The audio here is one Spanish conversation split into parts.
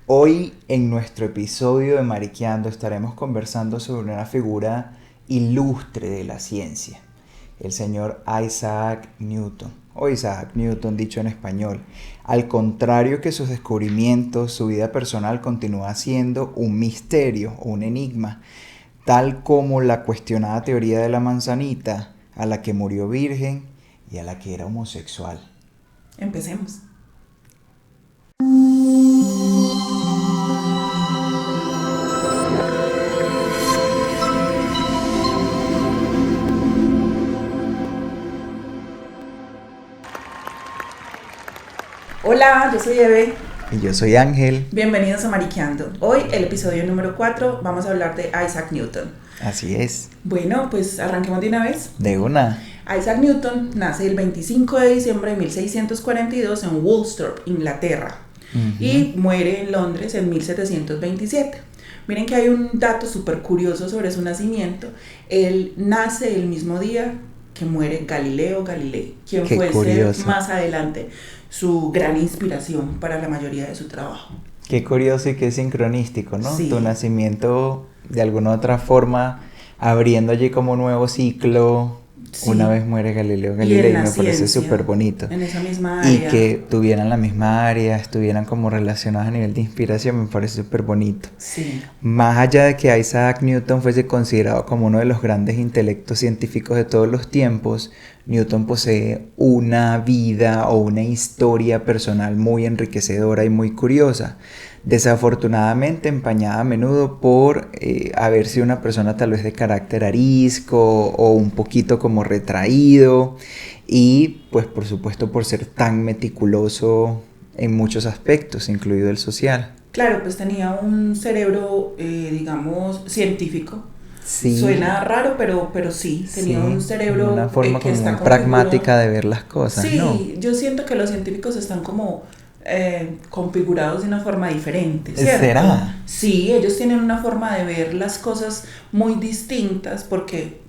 Hoy en nuestro episodio de Mariqueando estaremos conversando sobre una figura ilustre de la ciencia, el señor Isaac Newton, o Isaac Newton dicho en español. Al contrario que sus descubrimientos, su vida personal continúa siendo un misterio o un enigma, tal como la cuestionada teoría de la manzanita, a la que murió virgen y a la que era homosexual. Empecemos. Hola, yo soy Eve. Y yo soy Ángel. Bienvenidos a Mariqueando. Hoy, el episodio número 4, vamos a hablar de Isaac Newton. Así es. Bueno, pues arranquemos de una vez. De una. Isaac Newton nace el 25 de diciembre de 1642 en Woolsthorpe, Inglaterra, y muere en Londres en 1727. Miren que hay un dato súper curioso sobre su nacimiento. Él nace el mismo día que muere Galileo Galilei, quien Qué fue curioso. más adelante su gran inspiración para la mayoría de su trabajo. Qué curioso y qué sincronístico, ¿no? Sí. Tu nacimiento, de alguna otra forma, abriendo allí como un nuevo ciclo. Sí. Una vez muere Galileo Y Galilei, en la me parece ciencia, súper bonito. en esa misma Y área. que tuvieran la misma área, estuvieran como relacionados a nivel de inspiración, me parece súper bonito. Sí. Más allá de que Isaac Newton fuese considerado como uno de los grandes intelectos científicos de todos los tiempos, Newton posee una vida o una historia personal muy enriquecedora y muy curiosa, desafortunadamente empañada a menudo por haber sido una persona tal vez de carácter arisco o un poquito como retraído y pues por supuesto por ser tan meticuloso en muchos aspectos, incluido el social. Claro, pues tenía un cerebro, digamos, científico. Sí. Suena raro, pero sí, tenía Sí, un cerebro una forma que como está muy pragmática configurado. de ver las cosas, Sí, ¿no? yo siento que los científicos están como configurados de una forma diferente, ¿cierto? ¿Será? Sí, ellos tienen una forma de ver las cosas muy distintas porque,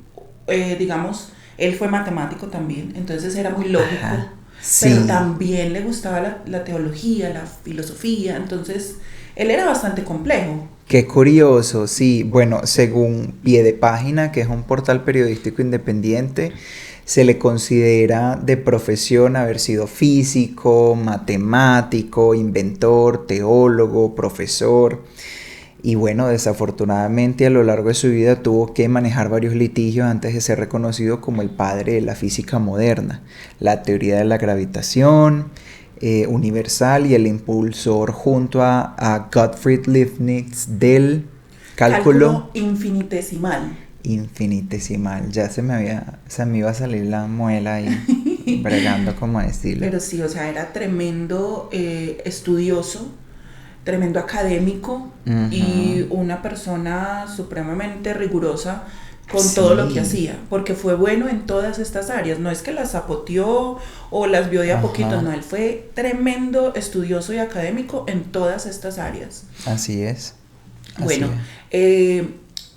digamos, él fue matemático también, entonces era muy lógico. Ajá. Pero Sí. también le gustaba la teología, la filosofía, entonces él era bastante complejo. Qué curioso, sí. Bueno, según Pie de Página, que es un portal periodístico independiente, se le considera de profesión haber sido físico, matemático, inventor, teólogo, profesor. Y bueno, desafortunadamente a lo largo de su vida tuvo que manejar varios litigios antes de ser reconocido como el padre de la física moderna, la teoría de la gravitación universal y el impulsor junto a Gottfried Leibniz del cálculo Infinitesimal. infinitesimal. Ya se me iba a salir la muela ahí bregando como decirlo. Pero sí, o sea, era tremendo estudioso, tremendo académico y una persona supremamente rigurosa con todo lo que hacía, porque fue bueno en todas estas áreas. No es que las zapoteó o las vio de a poquito, no, él fue tremendo estudioso y académico en todas estas áreas. Así es. Bueno,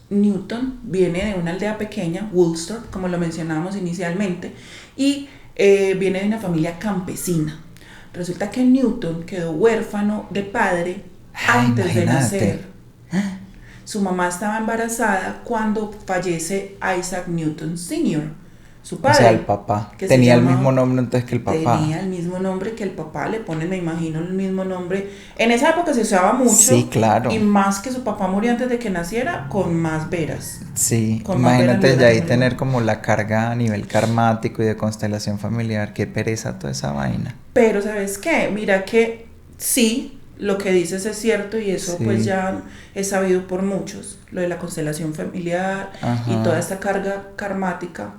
Newton viene de una aldea pequeña, Woolsthorpe, como lo mencionábamos inicialmente, y viene de una familia campesina. Resulta que Newton quedó huérfano de padre antes de nacer. Su mamá estaba embarazada cuando fallece Isaac Newton Sr., su padre. O sea, el papá. Que tenía el mismo nombre entonces que el papá. Tenía el mismo nombre que el papá, le ponen, me imagino, el mismo nombre. En esa época se usaba mucho. Sí, claro. Y más que su papá murió antes de que naciera, con más veras. Sí, con imagínate ya ahí tener como la carga a nivel karmático y de constelación familiar. Qué pereza toda esa vaina. Pero ¿sabes qué? Mira que sí, lo que dices es cierto y eso pues ya es sabido por muchos, lo de la constelación familiar y toda esta carga karmática,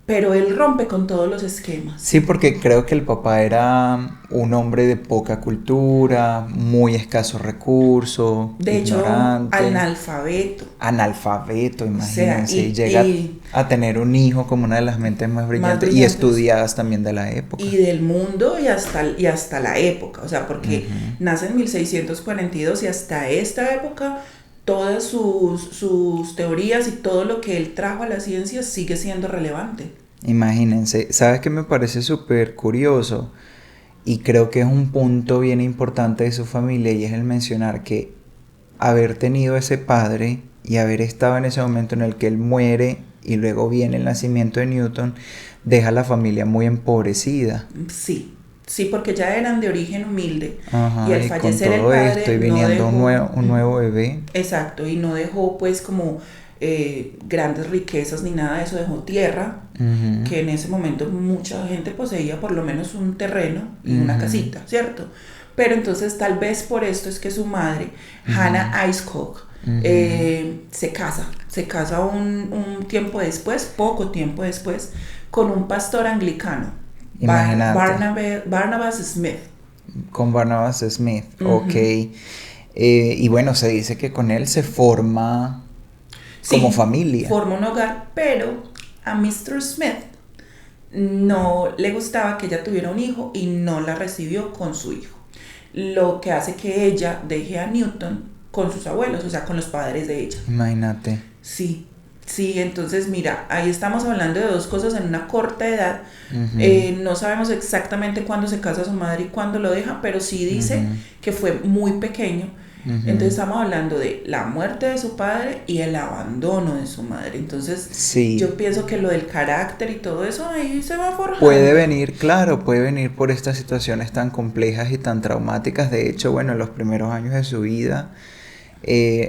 pero él rompe con todos los esquemas. Sí, porque creo que el papá era un hombre de poca cultura, muy escasos recursos, de ignorante, hecho, analfabeto. Analfabeto, imagínense, O sea, y llega a tener un hijo como una de las mentes más brillantes y estudiadas también de la época. Y del mundo y hasta la época, o sea, porque nace en 1642 y hasta esta época todas sus teorías y todo lo que él trajo a la ciencia sigue siendo relevante. Imagínense, ¿sabes qué me parece súper curioso? y creo que es un punto bien importante de su familia, y es el mencionar que haber tenido ese padre y haber estado en ese momento en el que él muere y luego viene el nacimiento de Newton, deja a la familia muy empobrecida. Sí, sí, porque ya eran de origen humilde. Ajá, Y al y con fallecer el todo padre esto y no viniendo dejó, un nuevo bebé. exacto, y no dejó pues como grandes riquezas ni nada de eso, dejó tierra, Ujú, que en ese momento mucha gente poseía por lo menos un terreno y una ujú, casita, ¿cierto? Pero entonces tal vez por esto es que su madre, ujú, Hannah Icecock, ujú. se casa un tiempo después, poco tiempo después, con un pastor anglicano, Imagínate, Barnabas Smith. con Barnabas Smith, ok. Ujú. Y bueno, se dice que con él se forma como Sí, familia. forma un hogar, pero a Mr. Smith no le gustaba que ella tuviera un hijo y no la recibió con su hijo. Lo que hace que ella deje a Newton con sus abuelos, o sea, con los padres de ella. Imagínate. Sí, sí, entonces mira, ahí estamos hablando de dos cosas en una corta edad. Ujú, No sabemos exactamente cuándo se casa su madre y cuándo lo deja, pero sí dice ujú, que fue muy pequeño. Entonces ujú. estamos hablando de la muerte de su padre y el abandono de su madre. Entonces Sí, yo pienso que lo del carácter y todo eso ahí se va puede forjando. venir, claro, puede venir por estas situaciones tan complejas y tan traumáticas. De hecho, bueno, en los primeros años de su vida,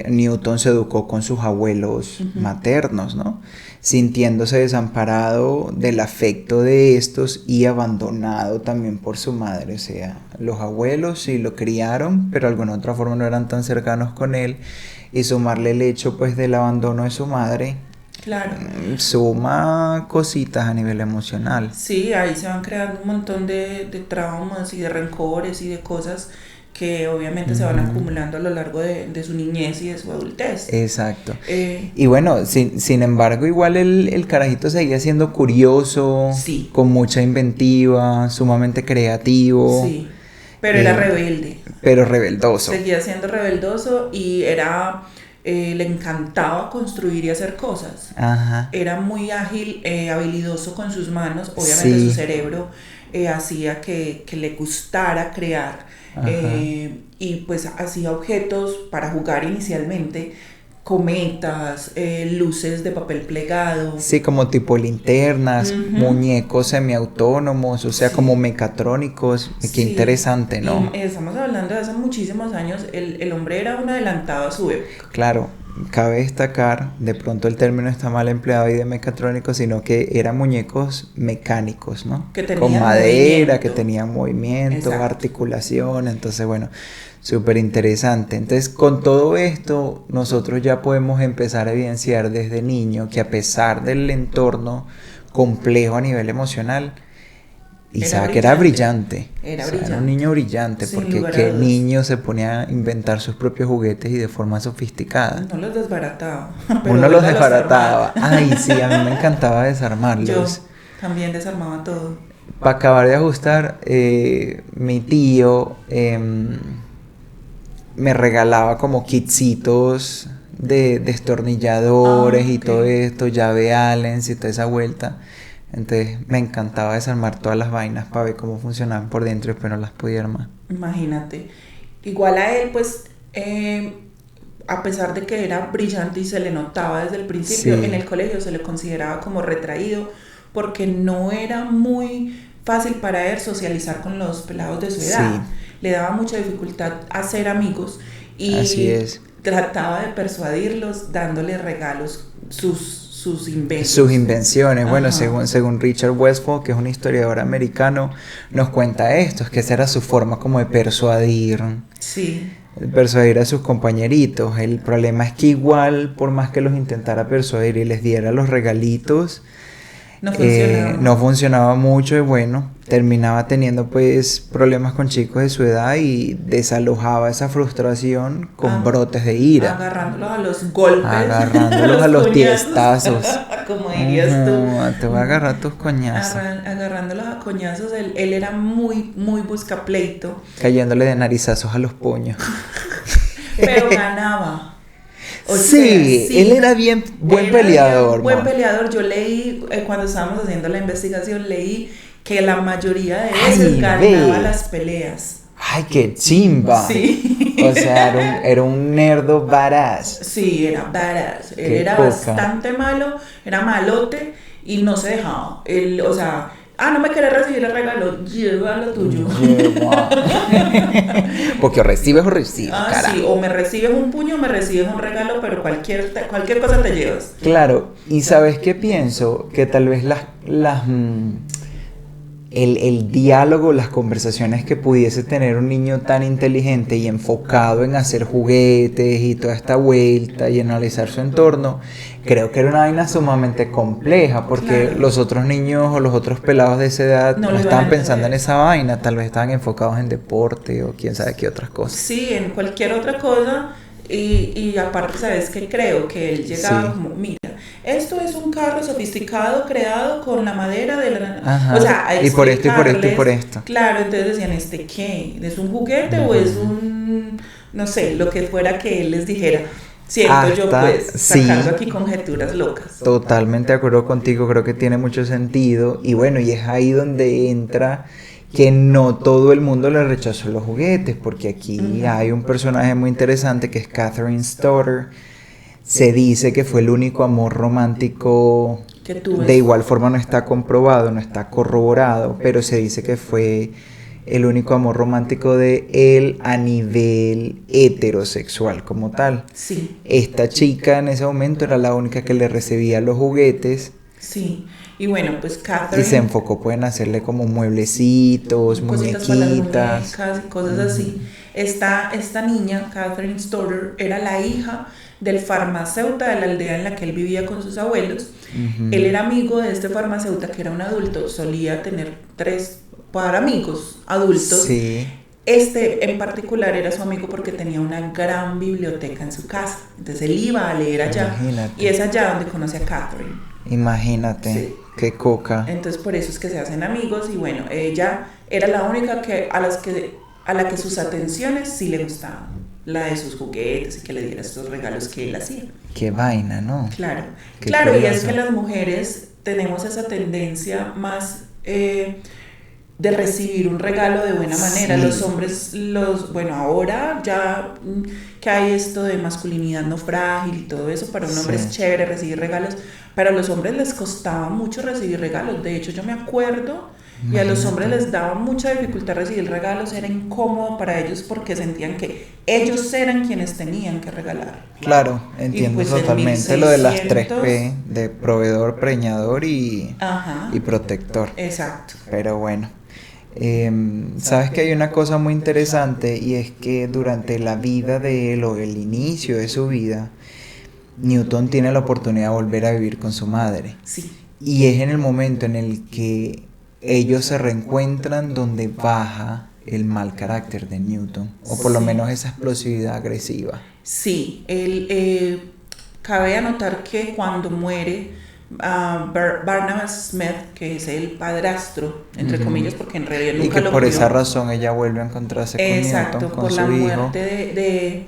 Newton se educó con sus abuelos Ujú. maternos, ¿no? Sintiéndose desamparado del afecto de estos y abandonado también por su madre. O sea, los abuelos sí lo criaron, pero de alguna otra forma no eran tan cercanos con él. Y sumarle el hecho pues del abandono de su madre, Claro. suma cositas a nivel emocional. Sí, ahí se van creando un montón de traumas y de rencores y de cosas que obviamente se van Ujú. acumulando a lo largo de su niñez y de su adultez. Exacto. Eh, Y bueno, sin embargo, igual el carajito seguía siendo curioso, sí, con mucha inventiva, sumamente creativo, sí, pero era eh, rebelde. pero rebeldoso. Seguía siendo rebeldoso y le encantaba construir y hacer cosas. Ajá. Era muy ágil, habilidoso con sus manos, obviamente su Sí. cerebro hacía que le gustara crear, Ajá. y pues hacía objetos para jugar inicialmente, cometas, luces de papel plegado. Sí, como tipo linternas, Ujú. muñecos semiautónomos, o sea, como Sí, mecatrónicos. Qué sí, interesante, y ¿no? estamos hablando de hace muchísimos años, el hombre era un adelantado a su época. Claro, cabe destacar, de pronto el término está mal empleado y de mecatrónico, sino que eran muñecos mecánicos, ¿no? Que Con tenían madera, que movimiento. tenían movimiento, Exacto. articulación, entonces bueno, súper interesante. Entonces, con todo esto, nosotros ya podemos empezar a evidenciar desde niño que a pesar del entorno complejo a nivel emocional, Era Isaac era brillante. brillante, o Era sea, era un brillante. niño brillante, Sin porque lugar a qué dudas. niño se ponía a inventar sus propios juguetes y de forma sofisticada. No los desbarataba, pero Uno los vuelva a los armar. desbarataba. Ay, sí, a mí me encantaba desarmarlos. Yo también desarmaba todo. Para acabar de ajustar, mi tío me regalaba como kitsitos de Ah, destornilladores y ok. todo esto, llave Allen y toda esa vuelta. Entonces me encantaba desarmar todas las vainas para ver cómo funcionaban por dentro y después no las podía armar. Imagínate. Igual a él, pues, a pesar de que era brillante y se le notaba desde el principio, en Sí, el colegio se le consideraba como retraído porque no era muy fácil para él socializar con los pelados de su sí, edad. Le daba mucha dificultad hacer amigos así y es. trataba de persuadirlos dándoles regalos, sus Sus inventos. invenciones, bueno, Ajá, según Richard Westphal, que es un historiador americano, nos cuenta esto, es que esa era su forma como de sí, persuadir a sus compañeritos. El problema es que igual, por más que los intentara persuadir y les diera los regalitos, no funcionaba. no funcionaba mucho y bueno, terminaba teniendo pues problemas con chicos de su edad y desalojaba esa frustración con Ah, brotes de ira, agarrándolos a los golpes, a agarrándolos los a los coñazos, tiestazos. como dirías tú. Ujú, te voy a agarrar tus coñazos. Agarrándolos a coñazos, él era muy, muy buscapleito, Cayéndole de narizazos a los puños. pero ganaba. O sea, Sí, él sí, era buen era bien peleador, buen man. peleador. Yo leí, cuando estábamos haciendo la investigación, leí que la mayoría de Ay, veces ganaba ve. las peleas. ¡Ay, qué chimba! Sí. O sea, era un nerdo badass. Sí, era badass. Él Qué era coca. bastante malo, era malote y no se dejaba. Él, o sea, no me querés recibir el regalo, lleva lo tuyo. Lleva. Porque o recibes o recibes, carajo. Sí, o me recibes un puño o me recibes un regalo, pero cualquier cosa te llevas. Claro, y ¿sabes qué pienso? Que tal vez el diálogo, las conversaciones que pudiese tener un niño tan inteligente y enfocado en hacer juguetes y toda esta vuelta y analizar su entorno, creo que era una vaina sumamente compleja, porque Claro. los otros niños o los otros pelados de esa edad No no lo iban estaban a pensando en entender. esa vaina, tal vez estaban enfocados en deporte o quién sabe qué otras cosas. Sí, en cualquier otra cosa. Y aparte, ¿sabes qué? Creo que él llegaba Sí. como, mira, esto es un carro sofisticado creado con la madera de la... Ajá. O sea, a Y por esto, y por esto, y por explicarles, esto. claro, entonces decían, ¿este qué? ¿Es un juguete o es un, no sé, lo que fuera que él les dijera? Siento yo, Hasta, pues, sí. sacando aquí conjeturas locas. Totalmente de acuerdo contigo, creo que tiene mucho sentido. Y bueno, y es ahí donde entra que no todo el mundo le rechazó los juguetes, porque aquí hay un personaje muy interesante que es Catherine Stoddard. Se dice que fue el único amor romántico, Que tú de ves. igual forma no está comprobado, no está corroborado, pero se dice que fue el único amor romántico de él a nivel heterosexual como tal. Sí, Esta chica en ese momento era la única que le recibía los juguetes sí. Y bueno, pues y Catherine... se enfocó pues en hacerle como mueblecitos, cositas para las muñequitas. muñecas y cosas así. Esta niña, Catherine Stoddard, era la hija del farmacéutico de la aldea en la que él vivía con sus abuelos. Él era amigo de este farmacéutico que era un adulto, solía tener 3 amigos adultos. Sí, Este en particular era su amigo porque tenía una gran biblioteca en su casa. Entonces él iba a leer allá Imagínate. y es allá donde conoce a Catherine. imagínate, Sí. qué coca. Entonces por eso es que se hacen amigos y bueno, ella era la única a la que sus atenciones sí le gustaban, la de sus juguetes y que le diera estos regalos que él hacía. Qué vaina, ¿no? Claro, Qué claro, y es curioso. que las mujeres tenemos esa tendencia más de recibir un regalo de buena manera. Sí. Los hombres, bueno, ahora ya que hay esto de masculinidad no frágil y todo eso, para un hombre Sí. es chévere recibir regalos, pero a los hombres les costaba mucho recibir regalos. De hecho, yo me acuerdo, y a los hombres les daba mucha dificultad recibir regalos, era incómodo para ellos porque sentían que ellos eran quienes tenían que regalar. Claro, entiendo pues en totalmente lo de las 1600, 3P, de proveedor, preñador Ajá, y protector. exacto. Pero bueno, sabes que hay una cosa muy interesante y es que durante la vida de él o el inicio de su vida, Newton tiene la oportunidad de volver a vivir con su madre. Sí, Y es en el momento en el que ellos se reencuentran donde baja el mal carácter de Newton, o por lo Sí. menos esa explosividad agresiva. sí. Cabe anotar que cuando muere Barnabas Smith, que es el padrastro, entre Ujú. comillas, porque en realidad Y nunca que lo por vio. esa razón ella vuelve a encontrarse con Exacto, Newton, con por su la hijo. muerte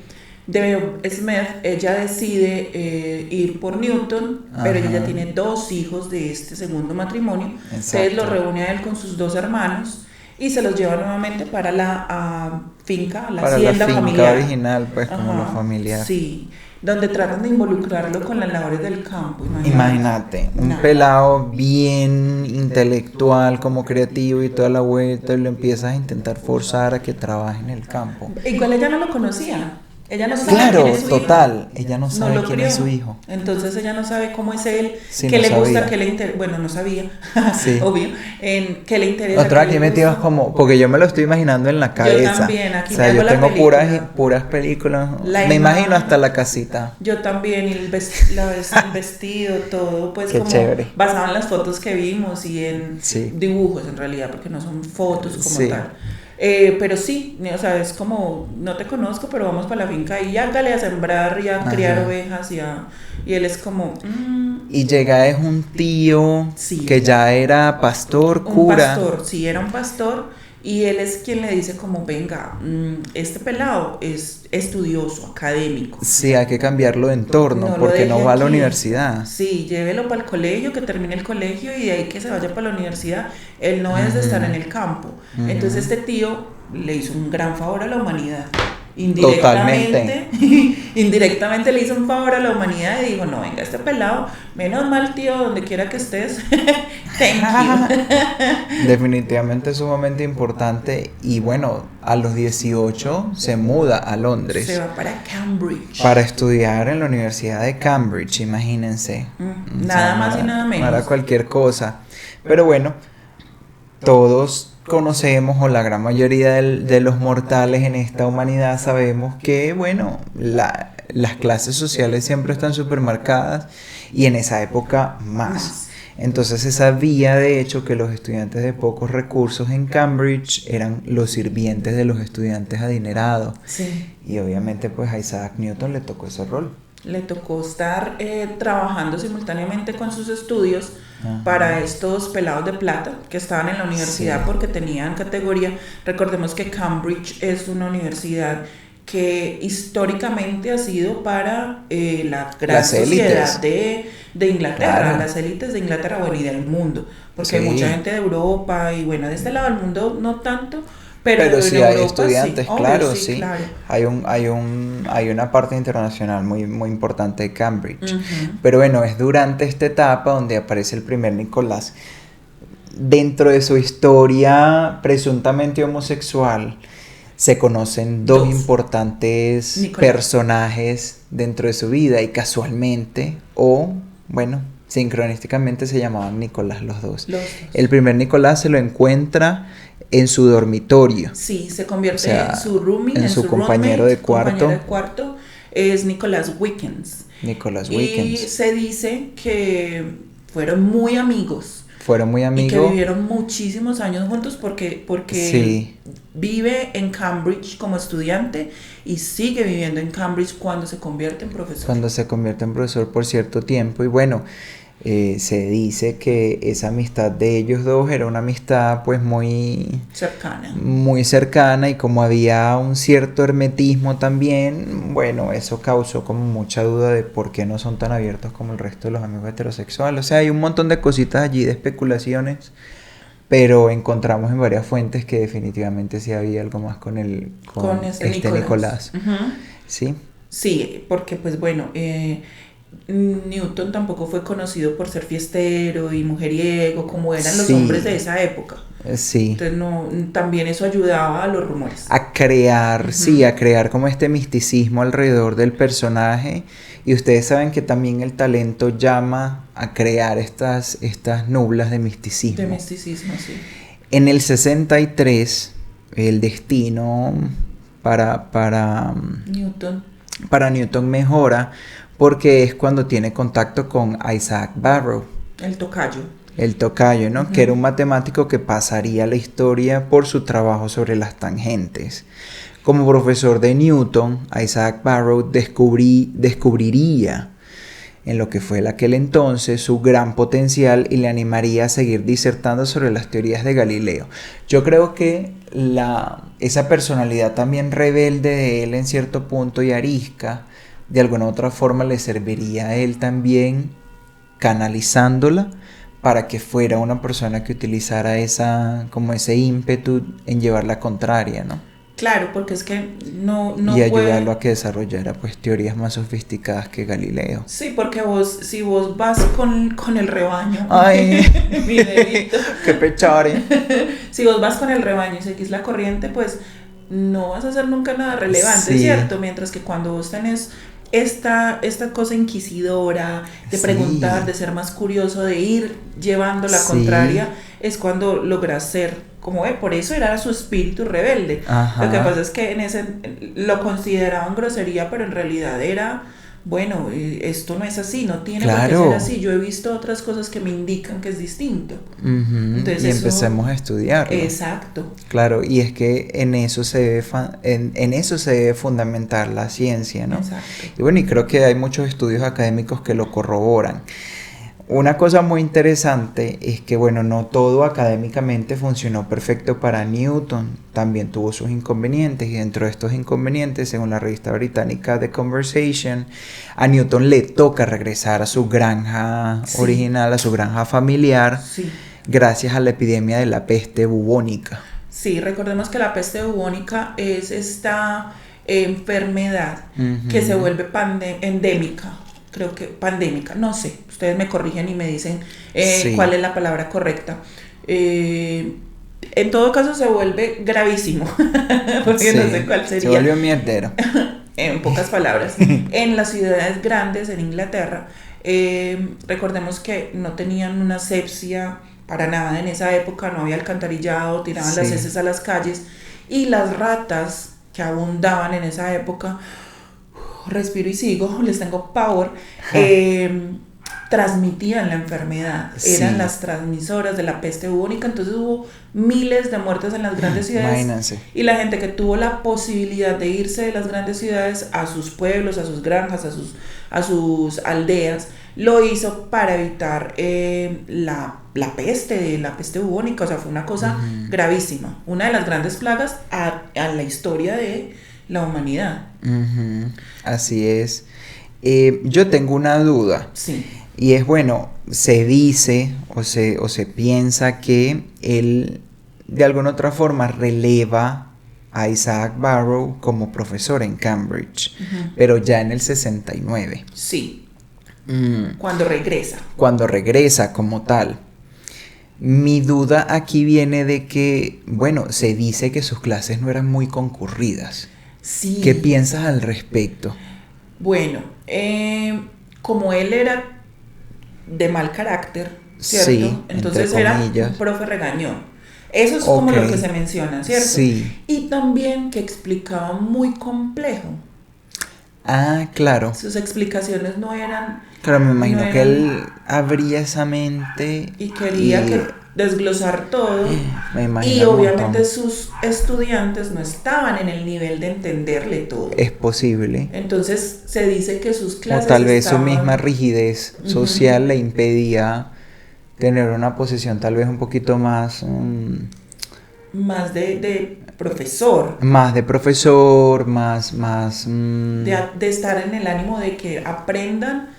de Smith, ella decide ir por Newton, pero ella Ajá. ya tiene 2 hijos de este segundo matrimonio. Entonces Exacto. lo reúne a él con sus 2 hermanos y se los lleva nuevamente para la finca, la Para la hacienda finca familiar. original, pues como lo Ajá, familiar. Sí, donde tratan de involucrarlo con las labores del campo. Imagínate, un Nah. pelado bien intelectual, como creativo y toda la vuelta, y lo empiezas a intentar forzar a que trabaje en el campo. Igual ella no lo conocía. Ella no sabe Claro, quién es su hijo. total, ella no No sabe lo quién crió. es su hijo. Entonces ella no sabe cómo es él, Sí, qué no le gusta, sabía. qué le interesa. Bueno, no sabía, Sí. obvio. Qué le interesa. Nosotros qué aquí le metidos gusta. como, porque yo me lo estoy imaginando en la cabeza. también, aquí o sea, me hago yo la tengo película. puras películas. La Me imagino imagen. hasta la casita. Yo también, y el vestido, todo, pues Qué como chévere. basado en las fotos que vimos y en Sí. dibujos en realidad, porque no son fotos como Sí. tal. Pero sí, o sea, es como, no te conozco, pero vamos para la finca y hágale a sembrar y a criar Ajá. ovejas y él es como, Y llega es un tío Sí. que ya era pastor, un cura. pastor, sí, era un pastor Y él es quien le dice como, venga, este pelado es estudioso, académico. Sí, hay que cambiarlo de entorno No lo porque deje no va a la aquí. universidad. Sí, llévelo para el colegio, que termine el colegio y de ahí que se vaya para la universidad. Él no es de estar en el campo. Entonces este tío le hizo un gran favor a la humanidad. Totalmente. Indirectamente le hizo un favor a la humanidad y dijo, no, venga, este pelado, menos mal tío, donde quiera que estés, thank you. Definitivamente sumamente importante. Y bueno, a los 18 se muda a Londres. Se va para Cambridge. Para estudiar en la Universidad de Cambridge, imagínense. Nada más y nada menos. Para cualquier cosa. Pero bueno, todos conocemos, o la gran mayoría de los mortales en esta humanidad sabemos que, bueno, las clases sociales siempre están súper marcadas y en esa época más. Entonces se sabía de hecho que los estudiantes de pocos recursos en Cambridge eran los sirvientes de los estudiantes adinerados. Sí. Y obviamente pues a Isaac Newton le tocó ese rol. Le tocó estar trabajando simultáneamente con sus estudios para estos pelados de plata que estaban en la universidad, sí, porque tenían categoría. Recordemos que Cambridge es una universidad que históricamente ha sido para la gran sociedad de Inglaterra, claro, las élites de Inglaterra, bueno, y del mundo, porque sí, hay mucha gente de Europa y bueno, de este lado del mundo no tanto. Pero sí Europa, hay estudiantes, sí, claro, obvio, sí, sí. Claro. Hay una parte internacional muy, muy importante de Cambridge. Pero bueno, es durante esta etapa donde aparece el primer Nicolás. Dentro de su historia presuntamente homosexual, se conocen dos importantes personajes dentro de su vida y casualmente, o bueno, sincronísticamente se llamaban Nicolás los dos. El primer Nicolás se lo encuentra en su dormitorio. Sí, se convierte en su roomie, en su compañero de cuarto. Es Nicholas Wickens. Y se dice que fueron muy amigos. Y que vivieron muchísimos años juntos porque sí, vive en Cambridge como estudiante y sigue viviendo en Cambridge cuando se convierte en profesor. Cuando se convierte en profesor por cierto tiempo. Y bueno, se dice que esa amistad de ellos dos era una amistad pues muy cercana, y como había un cierto hermetismo también, bueno, eso causó como mucha duda de por qué no son tan abiertos como el resto de los amigos heterosexuales. O sea, hay un montón de cositas allí de especulaciones, pero encontramos en varias fuentes que definitivamente sí había algo más con este Nicolás. ¿Sí? Sí, porque pues bueno, Newton tampoco fue conocido por ser fiestero y mujeriego como eran los hombres de esa época. Sí. Entonces también eso ayudaba a los rumores. A crear, sí, a crear como este misticismo alrededor del personaje. Y ustedes saben que también el talento llama a crear estas nublas de misticismo. De misticismo, sí. En el 63, el destino para Newton mejora, porque es cuando tiene contacto con Isaac Barrow. El tocayo, ¿no? Que era un matemático que pasaría a la historia por su trabajo sobre las tangentes. Como profesor de Newton, Isaac Barrow descubriría en lo que fue en aquel entonces su gran potencial y le animaría a seguir disertando sobre las teorías de Galileo. Yo creo que esa personalidad también rebelde de él en cierto punto y arisca, de alguna u otra forma le serviría a él también canalizándola para que fuera una persona que utilizara ese ímpetu en llevar la contraria, ¿no? Claro, porque es que no y ayudarlo a que desarrollara pues teorías más sofisticadas que Galileo. Sí, porque si vos vas con el rebaño, ay, mi dedito, qué pechare. Si vos vas con el rebaño y seguís la corriente, pues no vas a hacer nunca nada relevante, sí, ¿cierto? Mientras que cuando vos tenés esta cosa inquisidora de preguntar, sí, de ser más curioso, de ir llevando la contraria, es cuando logras ser como por eso era su espíritu rebelde. Ajá. Lo que pasa es que lo consideraban grosería, pero en realidad era, bueno, esto no es así, no tiene por qué ser así. Yo he visto otras cosas que me indican que es distinto. Entonces, y empecemos a estudiarlo. Exacto. Claro, y es que en eso se debe fundamentar la ciencia, ¿no? Exacto. Y bueno, y creo que hay muchos estudios académicos que lo corroboran. Una cosa muy interesante es que, bueno, no todo académicamente funcionó perfecto para Newton. También tuvo sus inconvenientes y dentro de estos inconvenientes, según la revista británica The Conversation, a Newton le toca regresar a su granja original, a su granja familiar, gracias a la epidemia de la peste bubónica. Sí, recordemos que la peste bubónica es esta enfermedad que se vuelve endémica. Creo que pandémica, no sé, ustedes me corrigen y me dicen cuál es la palabra correcta. En todo caso se vuelve gravísimo, porque no sé cuál sería. Se volvió mierdero. En pocas palabras, en las ciudades grandes, en Inglaterra, recordemos que no tenían una asepsia para nada en esa época, no había alcantarillado, tiraban las heces a las calles, y las ratas que abundaban en esa época, respiro y sigo, les tengo power, transmitían la enfermedad, eran las transmisoras de la peste bubónica, entonces hubo miles de muertes en las grandes ciudades. Imagínense. Y la gente que tuvo la posibilidad de irse de las grandes ciudades a sus pueblos, a sus granjas, a sus aldeas, lo hizo para evitar la peste bubónica. O sea, fue una cosa gravísima, una de las grandes plagas a la historia de la humanidad. Así es. Yo tengo una duda. Sí. Y es, bueno, se dice o se piensa que él de alguna otra forma releva a Isaac Barrow como profesor en Cambridge, pero ya en el 69. Sí. Cuando regresa. Cuando regresa como tal. Mi duda aquí viene de que, bueno, se dice que sus clases no eran muy concurridas. Sí. ¿Qué piensas al respecto? Bueno, como él era de mal carácter, ¿cierto? Sí, entonces era un profe regañón. Eso es como lo que se menciona, ¿cierto? Sí. Y también que explicaba muy complejo. Ah, claro. Sus explicaciones no eran... Claro, me imagino que él abría esa mente y quería desglosar todo. Me imagino. Y obviamente sus estudiantes no estaban en el nivel de entenderle todo. Es posible. Entonces se dice que sus clases o tal vez su misma rigidez social le impedía tener una posición tal vez un poquito más... más de profesor. Más de profesor, más... de estar en el ánimo de que aprendan,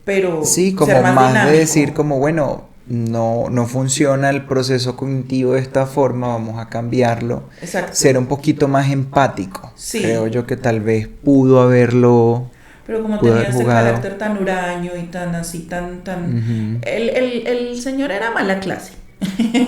pero sí, como ser más más dinámico. De decir como, bueno, no funciona el proceso cognitivo de esta forma, vamos a cambiarlo. Exacto. Ser un poquito más empático. Sí. Creo yo que tal vez pudo haberlo... Pero como tenía ese carácter tan huraño y tan así, tan... el señor era mala clase.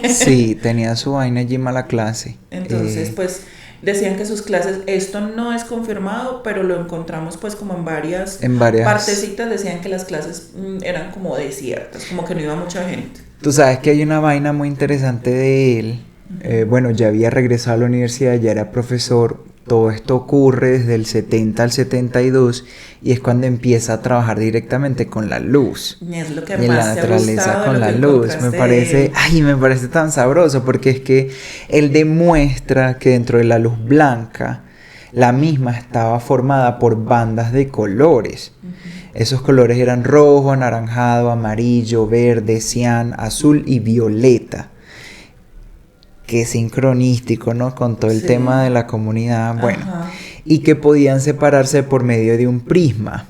Sí, tenía su vaina allí mala clase. Entonces, pues, decían que sus clases, esto no es confirmado, pero lo encontramos pues como en varias partecitas, decían que las clases eran como desiertas, como que no iba mucha gente. Tú sabes que hay una vaina muy interesante de él. Bueno, ya había regresado a la universidad, ya era profesor. Todo esto ocurre desde el 70 al 72 y es cuando empieza a trabajar directamente con la luz. Es lo que y más la naturaleza con la luz. Me parece tan sabroso porque es que él demuestra que dentro de la luz blanca la misma estaba formada por bandas de colores. Esos colores eran rojo, anaranjado, amarillo, verde, cian, azul y violeta. Que sincronístico, ¿no? Con todo el tema de la comunidad, bueno, y que podían separarse por medio de un prisma.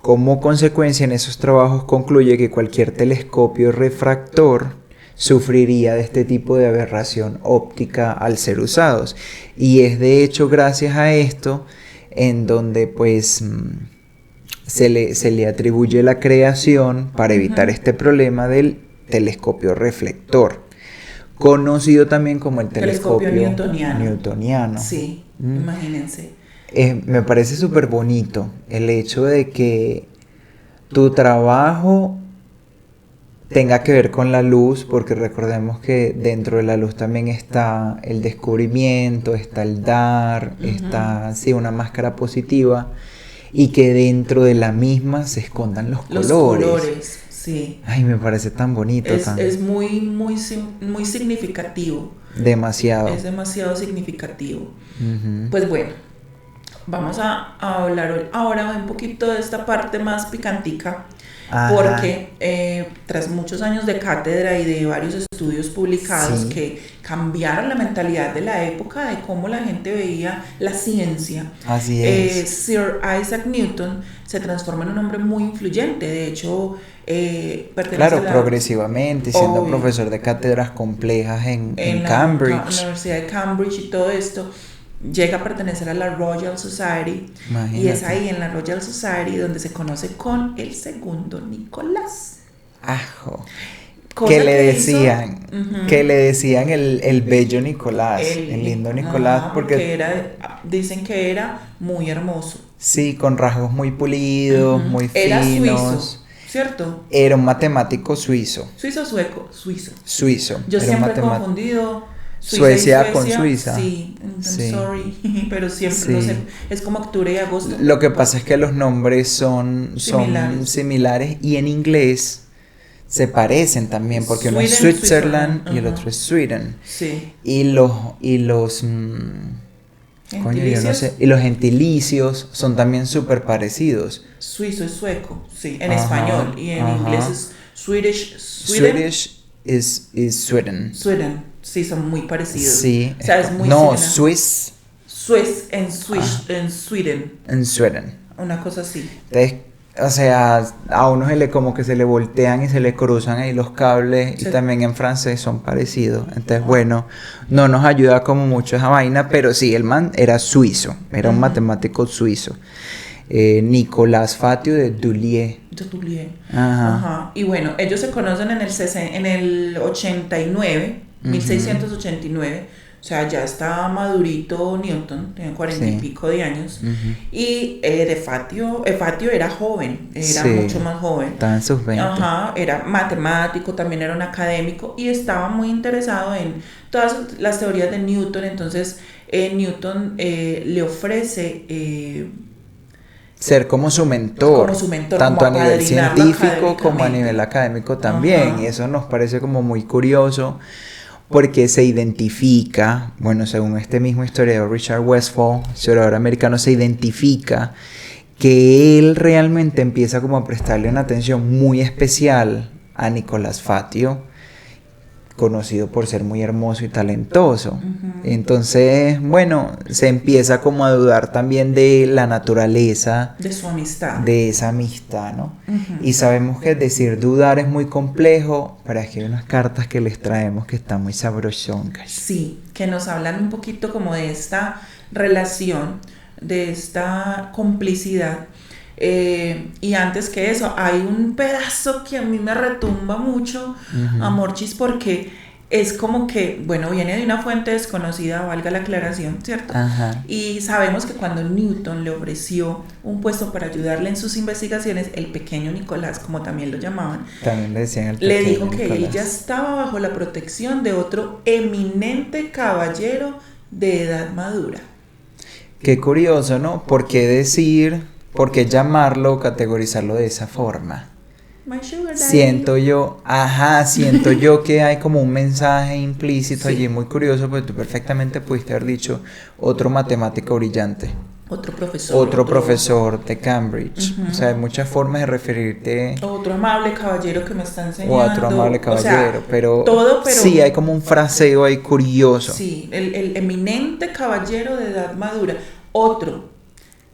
Como consecuencia, en esos trabajos concluye que cualquier telescopio refractor sufriría de este tipo de aberración óptica al ser usados. Y es de hecho gracias a esto en donde pues se le atribuye la creación para evitar este problema del telescopio reflector. Conocido también como el telescopio newtoniano. Sí, imagínense. Me parece súper bonito el hecho de que tu trabajo tenga que ver con la luz, porque recordemos que dentro de la luz también está el descubrimiento, está el dar, está una máscara positiva, y que dentro de la misma se escondan los colores. Sí. Ay, me parece tan bonito. Es muy significativo. Demasiado. Es demasiado significativo. Pues bueno, Vamos a hablar ahora un poquito de esta parte más picantica, Ajá. porque tras muchos años de cátedra y de varios estudios publicados Sí, que cambiaron la mentalidad de la época de cómo la gente veía la ciencia, así es. Sir Isaac Newton se transforma en un hombre muy influyente. De hecho, pertenece a Claro, progresivamente, siendo obvio, profesor de cátedras complejas en en la Cambridge. Universidad de Cambridge y todo esto, llega a pertenecer a la Royal Society y es Imagínate. ahí en la Royal Society donde se conoce con el segundo Nicolás. Ajo. Cosa Que le que hizo decían, que le decían el bello Nicolás, el lindo Nicolás, porque porque dicen que era muy hermoso. sí, con rasgos muy pulidos, muy Era suizo, finos. ¿cierto? Era un matemático suizo. Suizo, sueco, suizo. Suizo. Yo Era un siempre he matemático. confundido Suecia con Suiza. Sí, I'm Sí. sorry, pero siempre, no sé, Sí. es como octubre y agosto. Lo que pasa es que los nombres son Similares. similares y en inglés se parecen también, porque uno es Sweden, Switzerland y el ajá. otro es Sweden. Sí. Coño, yo no Gentilicios. sé. Y los gentilicios son también súper parecidos. Suizo es sueco, sí, en Ajá, español. Y en ajá. inglés es Swedish, Sweden, Swedish is Sweden. Sweden. Sí, son muy parecidos. Sí. O sea, es muy No, similar. Swiss Swiss en, Ah. en Sweden. en Sweden. Una cosa así. Entonces, o sea, a uno como que se le voltean y se le cruzan ahí los cables Sí. y también en francés son parecidos. Entonces, bueno, no nos ayuda como mucho esa vaina, pero sí, el man era suizo, era un matemático suizo. Nicolas Fatio de Dulier. Yo tulié. Ajá. Ajá. Y bueno, ellos se conocen en el 89, 1689. O sea, ya está madurito Newton, tiene 40 y Sí. pico de años. Ujú. Y Fatio era joven, era Sí. mucho más joven. Estaba en sus 20. Ajá, era matemático, también era un académico y estaba muy interesado en todas las teorías de Newton. Entonces, Newton le ofrece Ser como su mentor, como su mentor, tanto como a nivel apadrinarlo científico como a académicamente. nivel académico también. Ajá. Y eso nos parece como muy curioso porque se identifica, bueno, según este mismo historiador Richard Westphal, historiador americano, se identifica que él realmente empieza como a prestarle una atención muy especial a Nicolás Fatio, conocido por ser muy hermoso y talentoso. Entonces, bueno, se empieza como a dudar también de la naturaleza De su amistad. de esa amistad, ¿no? Ujú. Y sabemos que decir dudar es muy complejo, pero aquí hay unas cartas que les traemos que están muy sabrosoncas. Sí, que nos hablan un poquito como de esta relación, de esta complicidad. Y antes que eso, hay un pedazo que a mí me retumba mucho, Amorchis, porque es como que, bueno, viene de una fuente desconocida, valga la aclaración, ¿cierto? Ajá. Y sabemos que cuando Newton le ofreció un puesto para ayudarle en sus investigaciones, el pequeño Nicolás, como también lo llamaban, También le decían el le pequeño dijo que él Nicolás. ya estaba bajo la protección de otro eminente caballero de edad madura. Qué curioso, ¿no? ¿Por qué decir, por qué llamarlo, categorizarlo de esa forma? My sugar daddy. Siento yo que hay como un mensaje implícito Sí. allí muy curioso, porque tú perfectamente pudiste haber dicho otro matemático brillante, Otro profesor. otro profesor de Cambridge. Ujú. O sea, hay muchas formas de referirte Otro amable caballero que me está enseñando. o a otro amable caballero, O sea, pero todo, pero sí hay como un fraseo ahí curioso. sí, el eminente caballero de edad madura. Otro,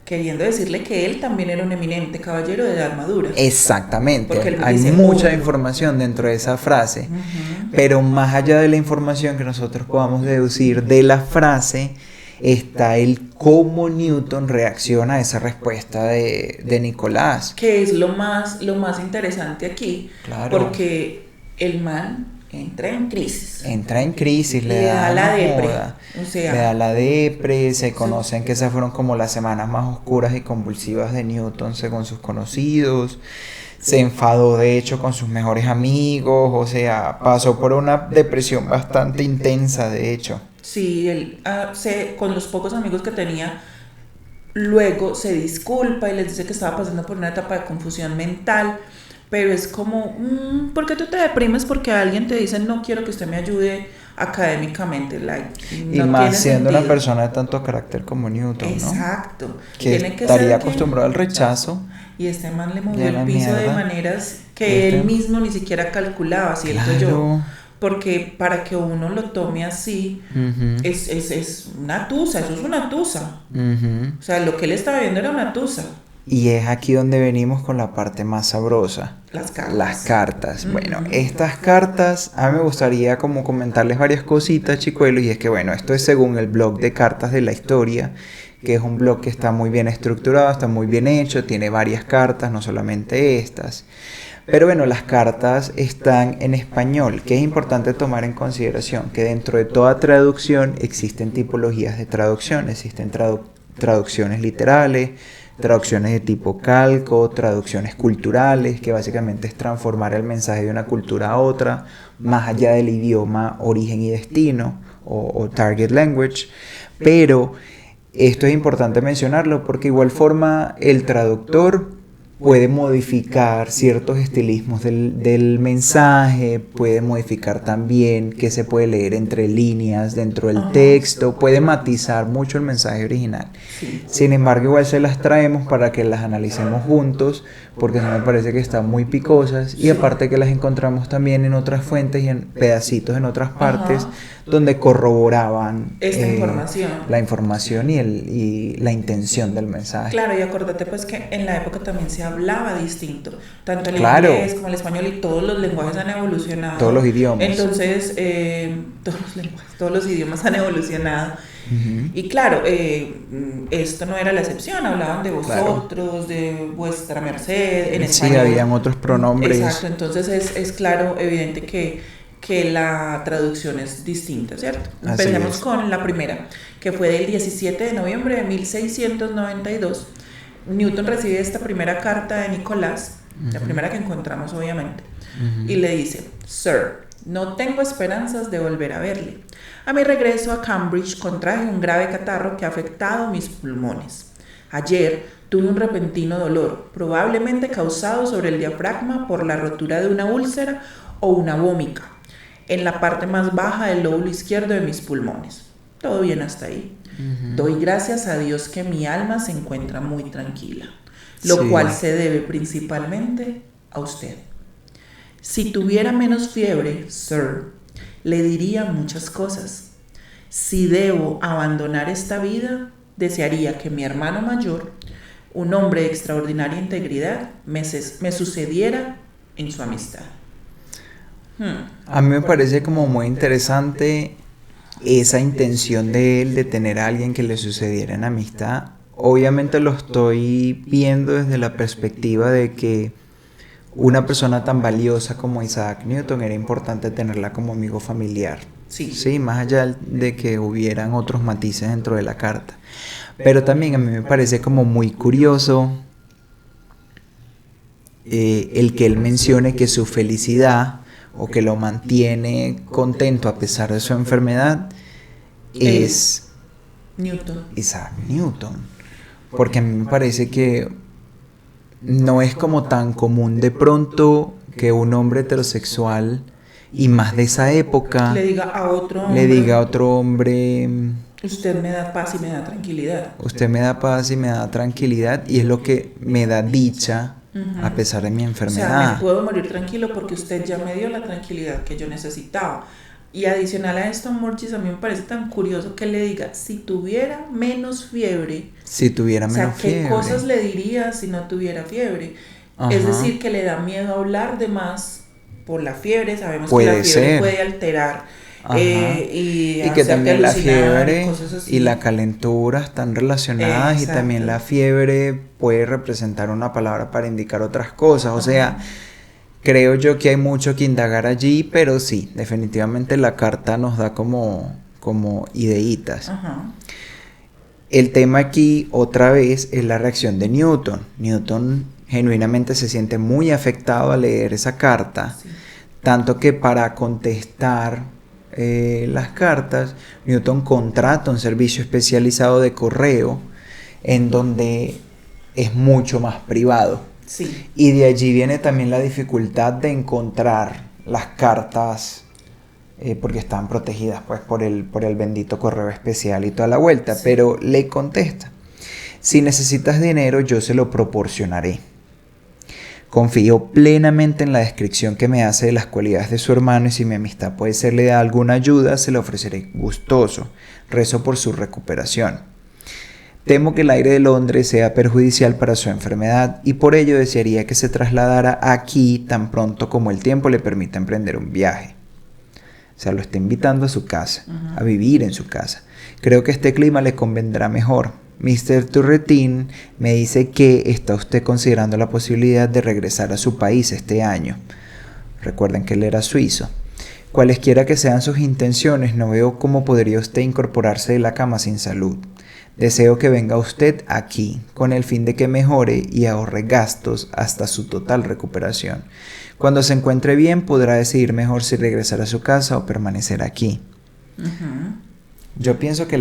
queriendo decirle que él también era un eminente caballero de edad madura. Exactamente, Porque él hay dice mucha uno. información dentro de esa frase, Ujú. pero más allá de la información que nosotros podamos deducir de la frase, está el cómo Newton reacciona a esa respuesta de Nicolás. Que es lo más interesante aquí. Claro. Porque el man entra en crisis. Entra en crisis, le Le da da la no depre. joda. O sea, Le da la depre, se conocen que esas fueron como las semanas más oscuras y convulsivas de Newton según sus conocidos. Se enfadó de hecho con sus mejores amigos, o sea, pasó por una depresión bastante intensa de hecho. sí, él con los pocos amigos que tenía, luego se disculpa y les dice que estaba pasando por una etapa de confusión mental, pero es como, ¿por qué tú te deprimes? Porque alguien te dice, no quiero que usted me ayude académicamente, like, Y no más tiene siendo una sentido. persona de tanto carácter como Newton, ¿no? Exacto, Que tiene que estaría ser que acostumbrado al rechazo y este man le movió y a el la piso de mierda. maneras que ¿Viste? él mismo ni siquiera calculaba, siento yo. Claro. Porque para que uno lo tome así, Ujú, es una tusa, eso es una tusa. ujú. O sea, lo que él estaba viendo era una tusa. Y es aquí donde venimos con la parte más sabrosa. Las cartas. Las cartas. Bueno, Ujú. estas cartas, a mí me gustaría como comentarles varias cositas, chicuelos, y es que bueno, esto es según el blog de cartas de la historia, que es un blog que está muy bien estructurado, está muy bien hecho, tiene varias cartas, no solamente estas. Pero bueno, las cartas están en español, que es importante tomar en consideración que dentro de toda traducción existen tipologías de traducción, existen traducciones literales, traducciones de tipo calco, traducciones culturales, que básicamente es transformar el mensaje de una cultura a otra, más allá del idioma, origen y destino, o target language. Pero esto es importante mencionarlo porque igual forma el traductor puede modificar ciertos estilismos del mensaje, puede modificar también qué se puede leer entre líneas dentro del texto, puede matizar mucho el mensaje original. Sí. Sin embargo, igual se las traemos para que las analicemos juntos, porque eso me parece que están muy picosas y aparte que las encontramos también en otras fuentes y en pedacitos en otras partes donde corroboraban esta información. la información y la intención del mensaje. Claro, y acuérdate pues que en la época también se hablaba distinto, tanto el Claro. inglés como el español y todos los lenguajes han evolucionado. Todos los idiomas. Entonces, todos los lenguajes, todos los idiomas han evolucionado. Ujú. Y claro, esto no era la excepción, hablaban de vosotros, de vuestra merced, en Sí, español. habían otros pronombres. Exacto, entonces es claro, evidente que la traducción es distinta, ¿cierto? Así Empecemos es. con la primera, que fue del 17 de noviembre de 1692. Newton recibe esta primera carta de Nicolás, la primera que encontramos obviamente, y le dice, Sir, no tengo esperanzas de volver a verle. A mi regreso a Cambridge contraje un grave catarro que ha afectado mis pulmones. Ayer tuve un repentino dolor, probablemente causado sobre el diafragma por la rotura de una úlcera o una vómica, en la parte más baja del lóbulo izquierdo de mis pulmones. Todo bien hasta ahí. Doy gracias a Dios que mi alma se encuentra muy tranquila, lo cual se debe principalmente a usted. Si tuviera menos fiebre, Sir, le diría muchas cosas. Si debo abandonar esta vida, desearía que mi hermano mayor, un hombre de extraordinaria integridad, me sucediera en su amistad. A mí me parece como muy interesante esa intención de él de tener a alguien que le sucediera en amistad. Obviamente lo estoy viendo desde la perspectiva de que una persona tan valiosa como Isaac Newton era importante tenerla como amigo familiar. Sí, más allá de que hubieran otros matices dentro de la carta. Pero también a mí me parece como muy curioso el que él mencione que su felicidad o que lo mantiene contento a pesar de su enfermedad es Newton. Isaac Newton. Porque a mí me parece que no es como tan común de pronto que un hombre heterosexual y más de esa época le diga a otro hombre, usted me da paz y me da tranquilidad. Usted me da paz y me da tranquilidad y es lo que me da dicha a pesar de mi enfermedad. O sea, me puedo morir tranquilo porque usted ya me dio la tranquilidad que yo necesitaba. Y adicional a esto, Morchis, a mí me parece tan curioso que le diga, si tuviera menos fiebre. Si tuviera menos fiebre. ¿Qué cosas le diría si no tuviera fiebre? Es decir, que le da miedo hablar de más por la fiebre. Sabemos que la fiebre puede alterar. Y que también la fiebre y la calentura están relacionadas. Y también la fiebre puede representar una palabra para indicar otras cosas. O sea, creo yo que hay mucho que indagar allí, pero sí, definitivamente la carta nos da como ideitas. El tema aquí, otra vez, es la reacción de Newton. Newton genuinamente se siente muy afectado al leer esa carta, tanto que para contestar las cartas, Newton contrata un servicio especializado de correo en donde es mucho más privado. Sí. Y de allí viene también la dificultad de encontrar las cartas, porque están protegidas pues por el bendito correo especial y toda la vuelta. Sí. Pero le contesta: si necesitas dinero, yo se lo proporcionaré. Confío plenamente en la descripción que me hace de las cualidades de su hermano, y si mi amistad puede serle de alguna ayuda, se la ofreceré gustoso. Rezo por su recuperación. Temo que el aire de Londres sea perjudicial para su enfermedad, y por ello desearía que se trasladara aquí tan pronto como el tiempo le permita emprender un viaje. O sea, lo está invitando a su casa, a vivir en su casa. Creo que este clima le convendrá mejor. Mr. Turretin me dice que está usted considerando la posibilidad de regresar a su país este año. Recuerden que él era suizo. Cualesquiera que sean sus intenciones, no veo cómo podría usted incorporarse de la cama sin salud. Deseo que venga usted aquí, con el fin de que mejore y ahorre gastos hasta su total recuperación. Cuando se encuentre bien, podrá decidir mejor si regresar a su casa o permanecer aquí. Yo pienso que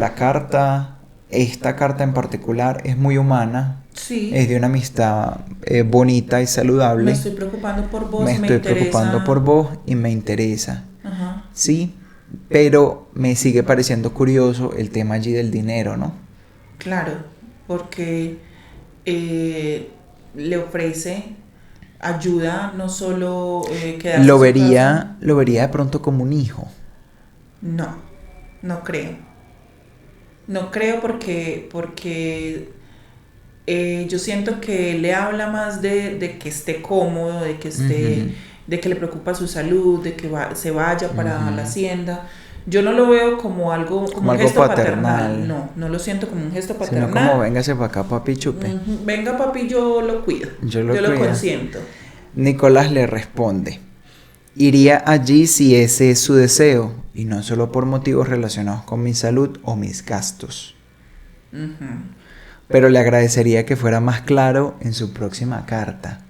esta carta en particular, es muy humana. Sí. Es de una amistad bonita y saludable. Me estoy preocupando por vos. Me estoy preocupando por vos y me interesa. Ajá. Sí, pero me sigue pareciendo curioso el tema allí del dinero, ¿no? Claro, porque le ofrece ayuda, no solo quedarse en Lo su vería de pronto como un hijo. casa. No creo. No creo porque yo siento que le habla más de que esté cómodo, de que esté, de que le preocupa su salud, de que se vaya para la hacienda. Yo no lo veo como algo Como un algo gesto paternal. No lo siento como un gesto paternal. Sino como véngase para acá, papi, chupe. Venga, papi, yo lo cuido. Yo lo lo cuido. consiento. Nicolás le responde: iría allí si ese es su deseo, y no solo por motivos relacionados con mi salud o mis gastos. Pero le agradecería que fuera más claro en su próxima carta.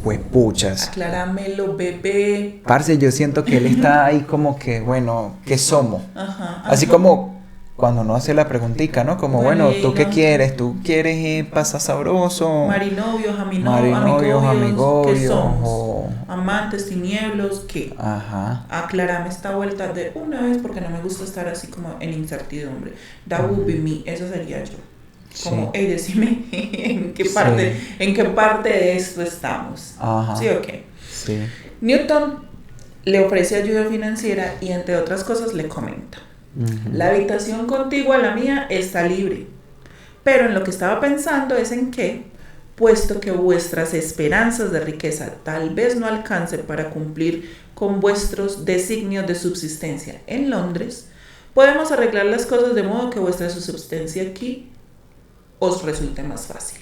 Pues puchas. Acláramelo, bebé. Parce, yo siento que él está ahí como que, bueno, ¿qué somos? Ajá. Así como cuando uno hace la preguntica, ¿no? Como, bueno, ¿tú qué quieres? ¿Tú quieres pasar sabroso? Marinovios, amigobios, ¿qué somos? o... Amantes, tinieblos, ¿qué? Ajá. Aclárame esta vuelta de una vez porque no me gusta estar así como en incertidumbre. That would be me, eso sería yo. Como, Sí. Decime en qué parte de esto estamos. Ajá. ¿Sí o qué? Sí. Newton le ofrece ayuda financiera y entre otras cosas le comenta: la habitación contigua a la mía está libre, pero en lo que estaba pensando es en que, puesto que vuestras esperanzas de riqueza tal vez no alcancen para cumplir con vuestros designios de subsistencia en Londres, podemos arreglar las cosas de modo que vuestra subsistencia aquí os resulte más fácil.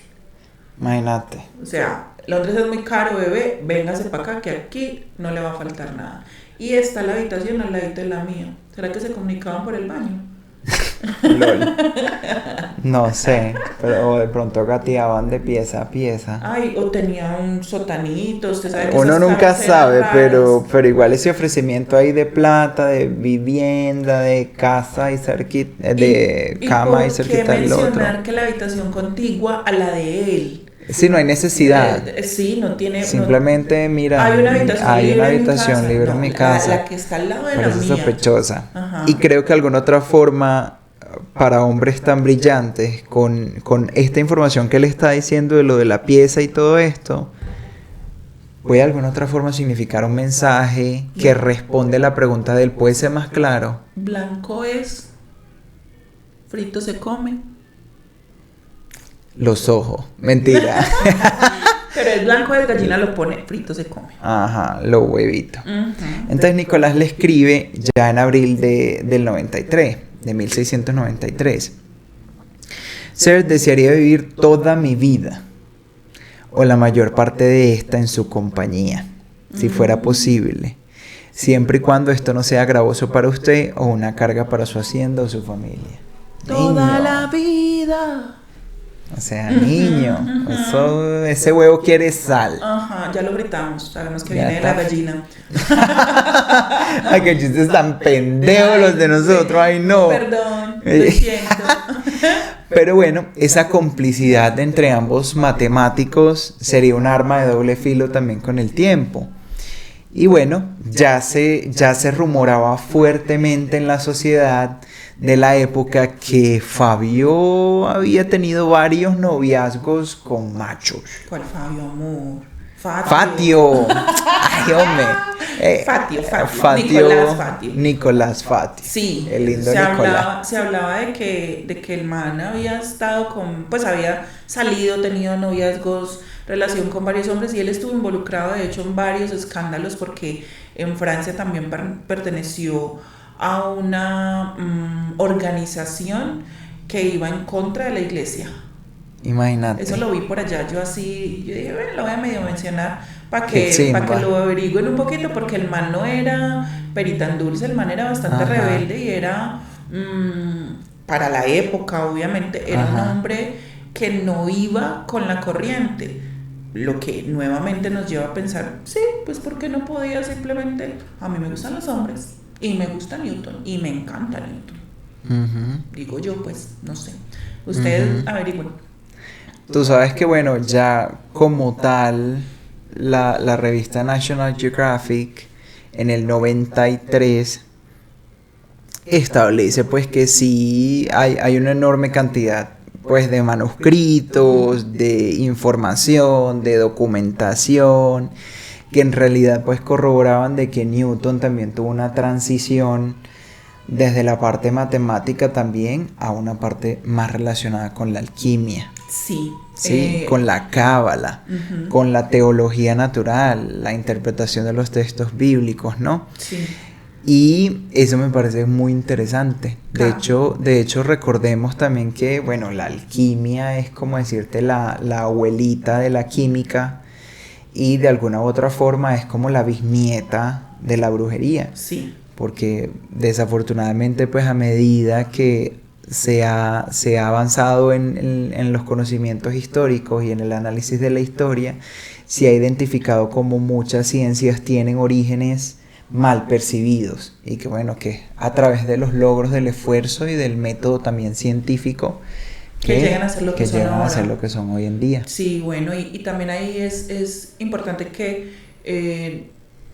Imagínate. O sea, Londres es muy caro, bebé, véngase para acá que aquí no le va a faltar nada. Y está la habitación al ladito de la mía. ¿Será que se comunicaban por el baño? LOL. No sé, pero de pronto gateaban de pieza a pieza. Ay, o tenía un sotanito, usted sabe que Uno esas nunca casas eran sabe, raras. pero igual ese ofrecimiento ahí de plata, de vivienda, de casa y cerquita, de cama y cerquita del otro. Mencionar que la habitación contigua a la de él. Sí, no hay necesidad. Sí, no tiene. Simplemente, mira, hay una habitación libre en mi casa. La que está al lado de la Parece mía. sospechosa. Ajá. Y creo que alguna otra forma para hombres tan brillantes, con esta información que él está diciendo de lo de la pieza y todo esto, puede de alguna otra forma significar un mensaje que responde a la pregunta de él. ¿Puede ser más claro? Blanco es, frito se come. Los ojos. Mentira. Pero el blanco de gallina lo pone, frito se come. Ajá, los huevitos. Entonces Nicolás le escribe ya en abril del 93, de 1693. Sir, desearía vivir toda mi vida, o la mayor parte de esta, en su compañía, si fuera posible, siempre y cuando esto no sea gravoso para usted o una carga para su hacienda o su familia. Toda Niño. la vida. O sea, niño, ese huevo quiere sal. Ajá, ya lo gritamos, sabemos que Ya viene de la está. gallina. Ay, que chistes tan pendejos los de nosotros, ay no. Perdón, lo siento. Pero bueno, esa complicidad entre ambos matemáticos sería un arma de doble filo también con el tiempo. Y bueno, ya se rumoraba fuertemente en la sociedad de la época que Fabio había tenido varios noviazgos con machos. ¿Cuál Fabio, amor? Fatio. Ay, hombre. Nicolás Fatio. Sí, el lindo Nicolás. Se hablaba de que el man había estado pues había salido, tenido noviazgos, relación con varios hombres, y él estuvo involucrado de hecho en varios escándalos porque en Francia también perteneció a una organización que iba en contra de la iglesia. Imagínate. Eso lo vi por allá, yo dije, bueno, lo voy a medio mencionar para que lo averigüen un poquito, porque el man no era peritán dulce, el man era bastante rebelde y era, para la época obviamente, era un hombre que no iba con la corriente, lo que nuevamente nos lleva a pensar, sí, pues ¿por qué no podía simplemente, a mí me gustan los hombres y me gusta Newton y me encanta Newton? Digo yo, pues, no sé, ustedes averigüen. Tú sabes que bueno, ya como tal, la revista National Geographic en el 93 establece pues que sí hay una enorme cantidad pues de manuscritos, de información, de documentación, que en realidad pues corroboraban de que Newton también tuvo una transición desde la parte matemática también a una parte más relacionada con la alquimia. Sí, con la cábala, con la teología natural, la interpretación de los textos bíblicos, ¿no? Sí. Y eso me parece muy interesante. De hecho, recordemos también que, bueno, la alquimia es como decirte la abuelita de la química, y de alguna u otra forma es como la bisnieta de la brujería. Sí. Porque desafortunadamente, pues a medida que se ha avanzado en los conocimientos históricos y en el análisis de la historia, se ha identificado como muchas ciencias tienen orígenes mal percibidos, y que bueno, que a través de los logros del esfuerzo y del método también científico que llegan a ser lo que son ahora. A ser lo que son hoy en día. Sí, bueno, y también ahí es importante que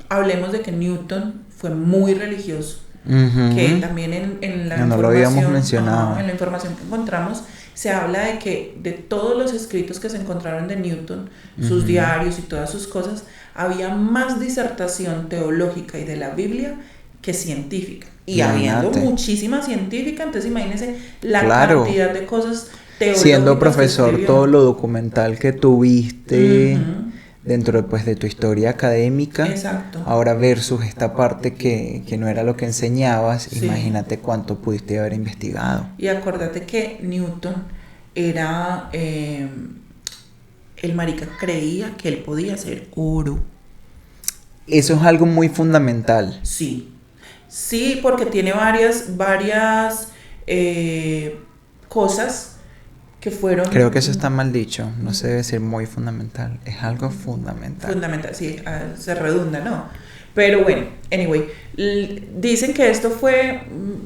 hablemos de que Newton fue muy religioso. Que también en la no lo habíamos mencionado. En la información que encontramos se habla de que de todos los escritos que se encontraron de Newton, sus diarios y todas sus cosas, había más disertación teológica y de la Biblia que científica. Y habiendo muchísima científica, entonces imagínense la cantidad de cosas teológicas. Siendo profesor, todo lo documental que tuviste dentro pues, de tu historia académica. Exacto. Ahora versus esta parte que no era lo que enseñabas, imagínate cuánto pudiste haber investigado. Y acuérdate que Newton era, el marica creía que él podía hacer oro. Eso es algo muy fundamental. Sí, porque tiene varias cosas que fueron... Creo que eso está mal dicho, no se debe decir muy fundamental, es algo fundamental. Fundamental, sí, se redunda, ¿no? Pero bueno, anyway, dicen que esto fue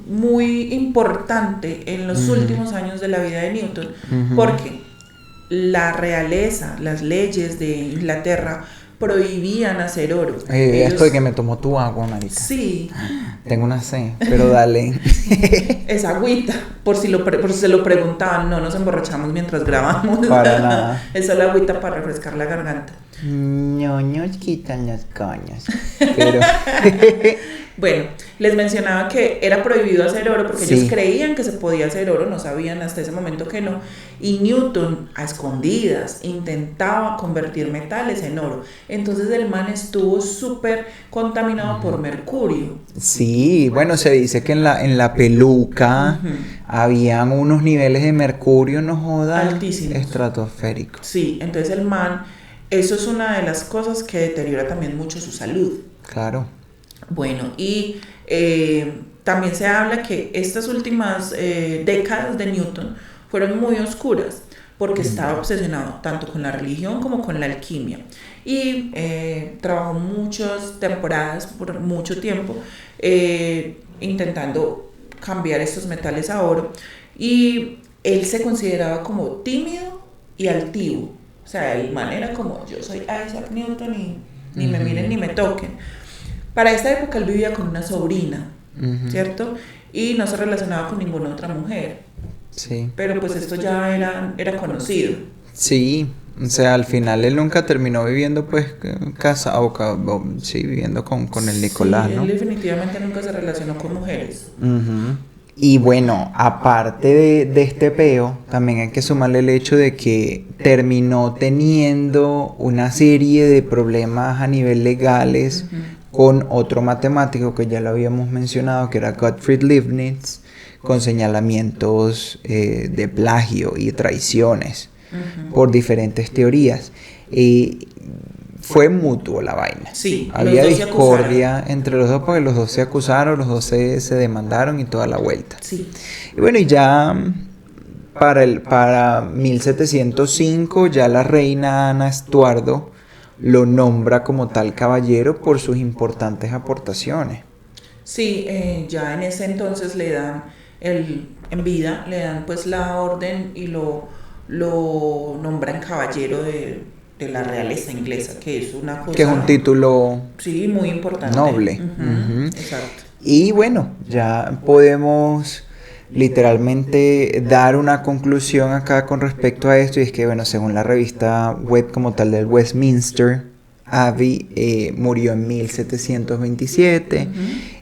muy importante en los últimos años de la vida de Newton, porque la realeza, las leyes de Inglaterra prohibían hacer oro. Esto de que me tomó tu agua, marica. Sí. Tengo una sed, pero dale. Es agüita, por si se lo preguntaban, no nos emborrachamos mientras grabamos. Para nada. Es solo agüita para refrescar la garganta. Ñoños quitan las cañas. Pero... Bueno, les mencionaba que era prohibido hacer oro porque ellos creían que se podía hacer oro, no sabían hasta ese momento que no. Y Newton, a escondidas, intentaba convertir metales en oro. Entonces el man estuvo súper contaminado por mercurio. Sí, bueno, se dice que en la peluca habían unos niveles de mercurio, no jodas, altísimos, estratosféricos. Sí, entonces el man, eso es una de las cosas que deteriora también mucho su salud. Claro. Bueno, y también se habla que estas últimas décadas de Newton fueron muy oscuras porque estaba obsesionado tanto con la religión como con la alquimia, y trabajó muchas temporadas por mucho tiempo intentando cambiar estos metales a oro, y él se consideraba como tímido y altivo. O sea, el man era como, yo soy Isaac Newton y ni me miren ni me toquen. Para esta época él vivía con una sobrina, ¿cierto? Y no se relacionaba con ninguna otra mujer. Sí. Pero pues esto ya era conocido. Sí, o sea, al final él nunca terminó viviendo pues casado, sí, viviendo con el Nicolás, Sí, ¿no? él definitivamente nunca se relacionó con mujeres. Y bueno, aparte de este peo, también hay que sumarle el hecho de que terminó teniendo una serie de problemas a nivel legales con otro matemático que ya lo habíamos mencionado, que era Gottfried Leibniz, con señalamientos de plagio y traiciones por diferentes teorías. Fue mutuo la vaina. Sí, había los dos discordia entre los dos porque los dos se acusaron, los dos se demandaron y toda la vuelta. Sí. Y bueno, y ya para 1705 ya la reina Ana Estuardo lo nombra como tal caballero por sus importantes aportaciones. Sí, ya en ese entonces le dan, en vida, le dan pues la orden y lo nombran caballero de la realeza inglesa, que es una cosa... Que es un título... Sí, muy importante. Noble. Exacto. Y bueno, ya podemos literalmente dar una conclusión acá con respecto a esto, y es que, bueno, según la revista web como tal del Westminster Abbey, murió en 1727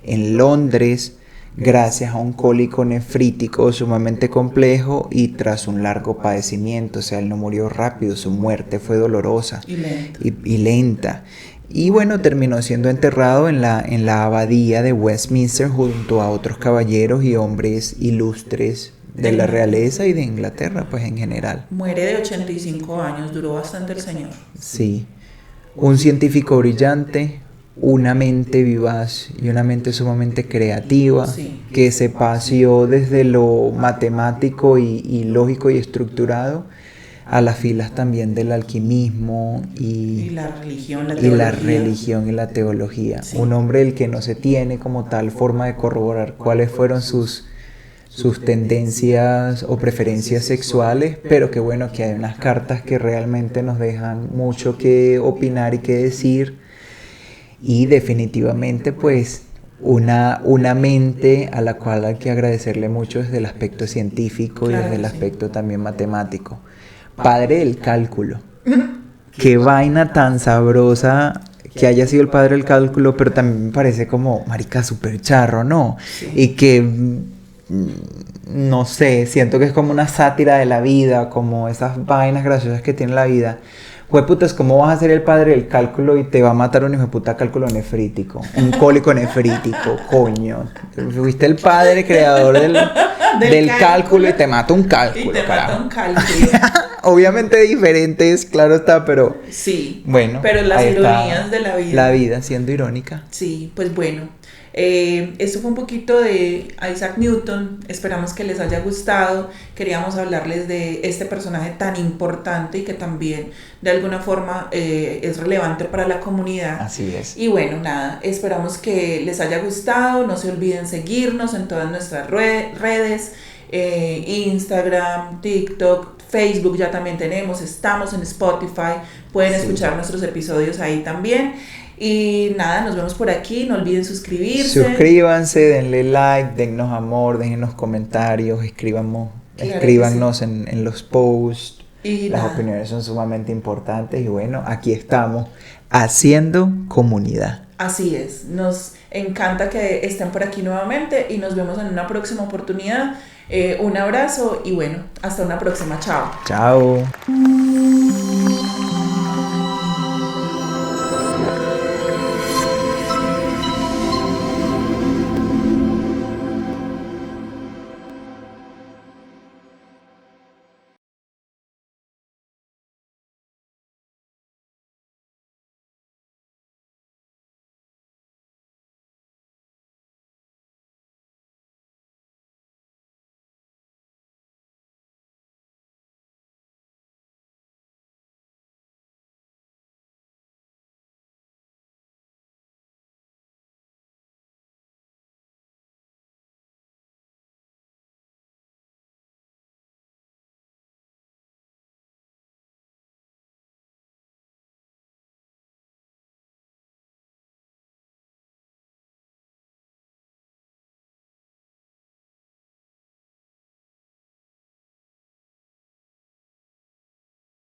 en Londres gracias a un cólico nefrítico sumamente complejo y tras un largo padecimiento. O sea, él no murió rápido, su muerte fue dolorosa y lenta. Y bueno, terminó siendo enterrado en la abadía de Westminster junto a otros caballeros y hombres ilustres de la realeza y de Inglaterra, pues en general. Muere de 85 años, duró bastante el señor. Sí, un científico brillante, una mente vivaz y una mente sumamente creativa, Sí. que se paseó desde lo matemático y lógico y estructurado a las filas también del alquimismo y la religión, y la teología. Sí. Un hombre del que no se tiene como tal forma de corroborar cuáles fueron sus tendencias o preferencias sexuales, pero que bueno, que hay unas cartas que realmente nos dejan mucho que opinar y que decir, y definitivamente pues una mente a la cual hay que agradecerle mucho desde el aspecto científico, claro, y desde el aspecto también matemático. Padre del cálculo. Qué vaina tan sabrosa que haya sido el padre del cálculo, pero también me parece como, marica, súper charro, ¿no? Sí. Y que, no sé, siento que es como una sátira de la vida, como esas vainas graciosas que tiene la vida. Hueputas, ¿cómo vas a ser el padre del cálculo y te va a matar un hijo de puta cálculo nefrítico? Un cólico nefrítico, coño. Fuiste el padre creador del cálculo y te mata un cálculo. Y te carajo. mata un cálculo. Obviamente diferentes, claro está, pero... Sí, bueno, pero las ironías de la vida. La vida siendo irónica. Sí, pues bueno. Esto fue un poquito de Isaac Newton, esperamos que les haya gustado. Queríamos hablarles de este personaje tan importante y que también de alguna forma es relevante para la comunidad. Así es. Y bueno, nada, esperamos que les haya gustado. No se olviden seguirnos en todas nuestras redes, Instagram, TikTok, Facebook ya también tenemos, estamos en Spotify, pueden escuchar nuestros episodios ahí también. Y nada, nos vemos por aquí, no olviden suscribirse. Suscríbanse, denle like, dennos amor, déjennos comentarios, escríbanos en los posts. Y las opiniones son sumamente importantes y bueno, aquí estamos haciendo comunidad. Así es, nos encanta que estén por aquí nuevamente y nos vemos en una próxima oportunidad. Un abrazo y bueno, hasta una próxima, chao. Chao.